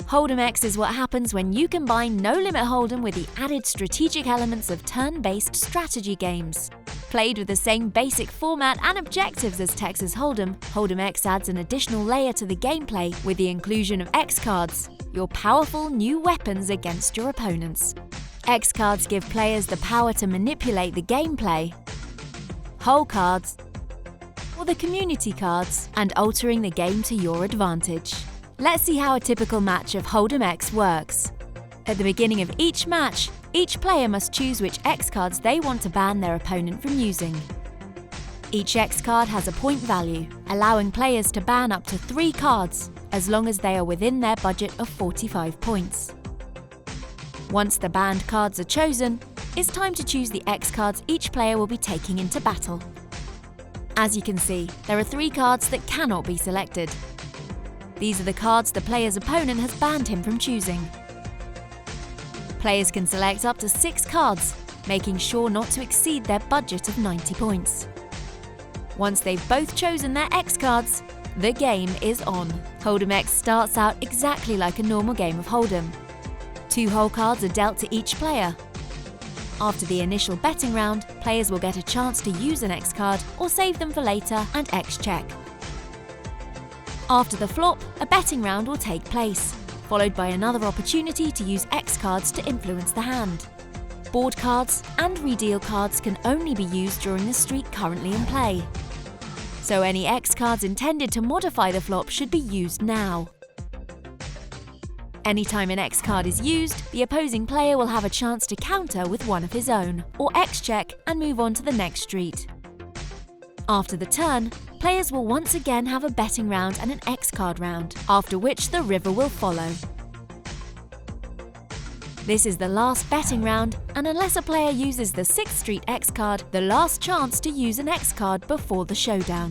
HoldemX is what happens when you combine No Limit Hold'em with the added strategic elements of turn-based strategy games. Played with the same basic format and objectives as Texas Hold'em, HoldemX adds an additional layer to the gameplay with the inclusion of X cards, your powerful new weapons against your opponents. X cards give players the power to manipulate the gameplay, hole cards, or the community cards, and altering the game to your advantage. Let's see how a typical match of HoldemX works. At the beginning of each match, each player must choose which X cards they want to ban their opponent from using. Each X card has a point value, allowing players to ban up to 3 cards, as long as they are within their budget of 45 points. Once the banned cards are chosen, it's time to choose the X cards each player will be taking into battle. As you can see, there are 3 cards that cannot be selected. These are the cards the player's opponent has banned him from choosing. Players can select up to 6 cards, making sure not to exceed their budget of 90 points. Once they've both chosen their X cards, the game is on. HoldemX starts out exactly like a normal game of Hold'em. 2 hole cards are dealt to each player. After the initial betting round, players will get a chance to use an X card or save them for later and X check. After the flop, a betting round will take place, followed by another opportunity to use X cards to influence the hand. Board cards and redeal cards can only be used during the streak currently in play, so any X cards intended to modify the flop should be used now. Anytime an X card is used, the opposing player will have a chance to counter with one of his own, or X check and move on to the next street. After the turn, players will once again have a betting round and an X card round, after which the river will follow. This is the last betting round, and unless a player uses the 6th Street X card, the last chance to use an X card before the showdown.